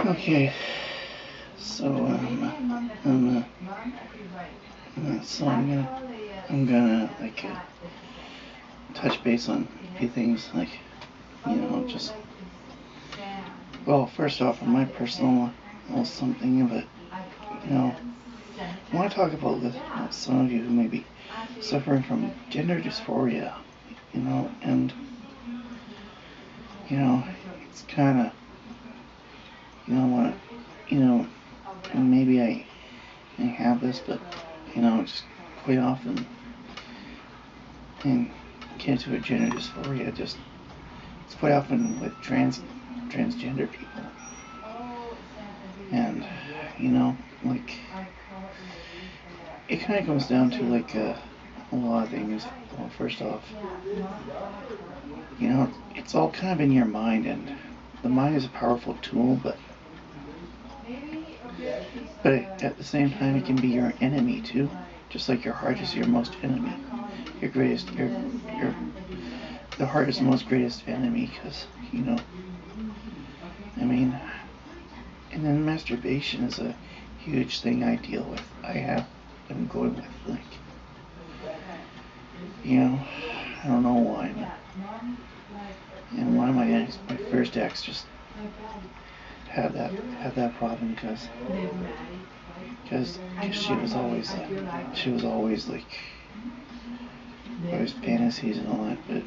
Okay, so I'm gonna like touch base on a few things, like just well, first off, on my personal something of it, I want to talk about some of you who may be suffering from gender dysphoria, and it's kind of what and maybe I have this, but just quite often and get to a gender dysphoria. It's quite often with transgender people, and like it kind of comes down to like a lot of things. Well, first off, it's all kind of in your mind, and the mind is a powerful tool, but at the same time, it can be your enemy too. Just like your heart is your most enemy, your greatest, the heart is the most greatest enemy, because and then masturbation is a huge thing I deal with. I'm going with, like, I don't know why, and why my first ex just had that problem, because she was always like always fantasies and all that, but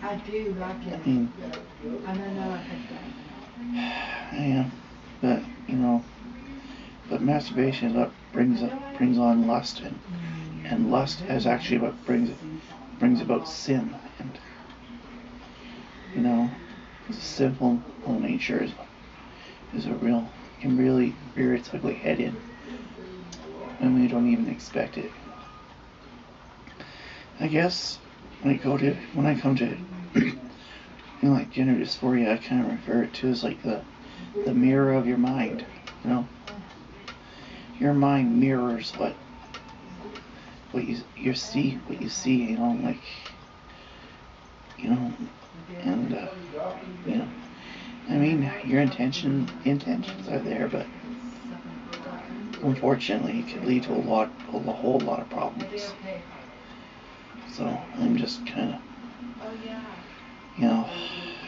but but masturbation is what brings on lust, and lust is actually what brings about sin, and the sinful nature can really rear its ugly head in when we don't even expect it. I guess when I come to like gender dysphoria, I kind of refer it to as like the mirror of your mind. Your mind mirrors what you see, like, and your intentions are there, but unfortunately it could lead to a whole lot of problems. So I'm just kind of,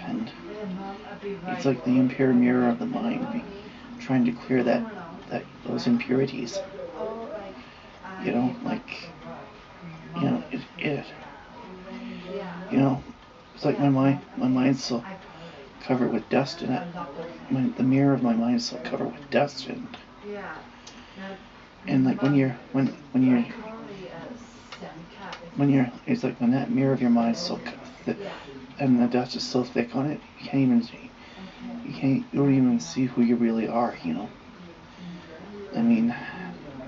and it's like the impure mirror of the mind, trying to clear those impurities. It's like my mind's so covered with dust, and the mirror of my mind is so covered with dust, and like when you're it's like when that mirror of your mind is so thick, and the dust is so thick on it, you don't even see who you really are,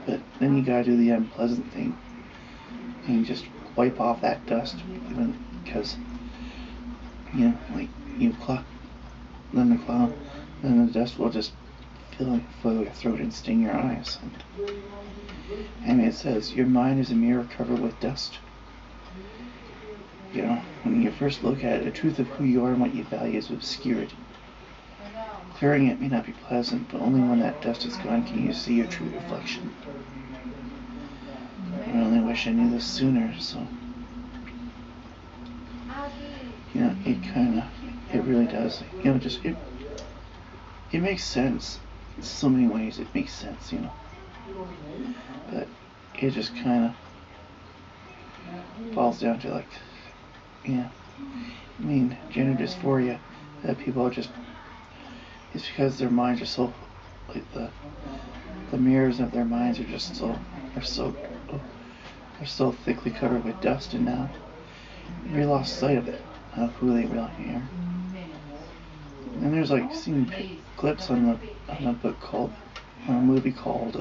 but then you gotta do the unpleasant thing and you just wipe off that dust, even because like then the dust will just fill your throat and sting your eyes. And it says your mind is a mirror covered with dust. When you first look at it, the truth of who you are and what you value is obscured. Clearing it may not be pleasant, but only when that dust is gone can you see your true reflection. I only wish I knew this sooner, so it really does. It makes sense. In so many ways it makes sense, but it just kind of falls down to, like, gender dysphoria, that people are just, it's because their minds are so, like, the mirrors of their minds are just are so thickly covered with dust, and now we lost sight of it, of who they really are. And there's like seen clips on a book on a movie called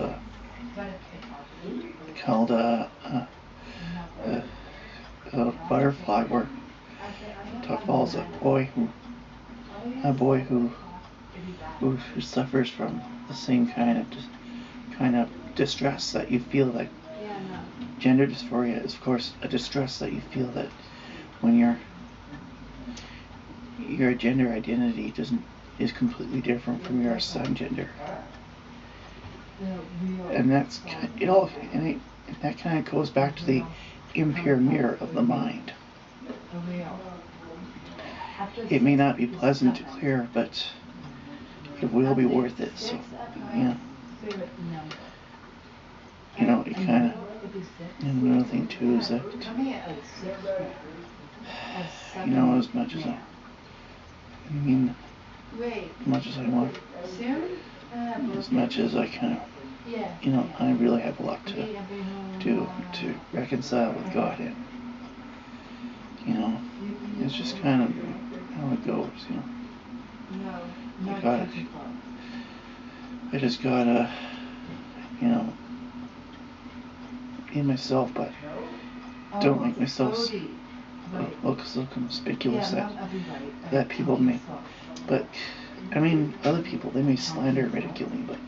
Butterfly, where it follows a boy who suffers from the same kind of distress that you feel. Like, gender dysphoria is, of course, a distress that you feel when your gender identity is completely different from your assigned gender. And that's it all, and that kind of goes back to the impure mirror of the mind. It may not be pleasant to clear, but it will be worth it. So, yeah. It kind of, and another thing too is that, as much as as much as I kind of, I really have a lot to reconcile with God in. It's just kind of how it goes, I just gotta, be myself, but don't make myself look so conspicuous that people may. But I mean, other people, they may slander and ridicule me, but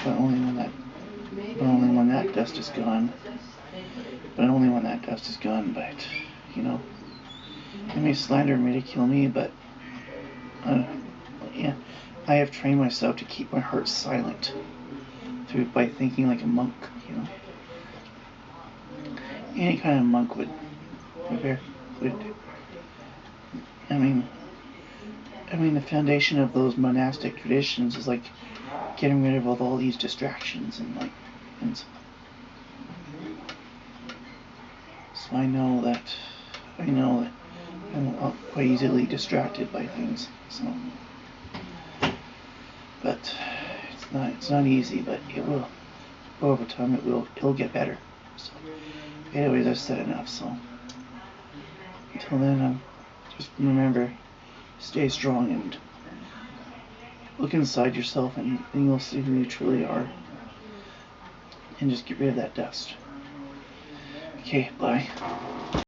only when that dust is gone. But only when that dust is gone. But they may slander and ridicule me, but I have trained myself to keep my heart silent by thinking like a monk. Any kind of monk would. I mean, the foundation of those monastic traditions is like getting rid of all these distractions and so I know that I'm quite easily distracted by things. So, but it's not easy, but it will. Over time, it'll get better. So, anyways, I've said enough. So, until then, just remember, stay strong and look inside yourself, and you'll see who you truly are. And just get rid of that dust. Okay, bye.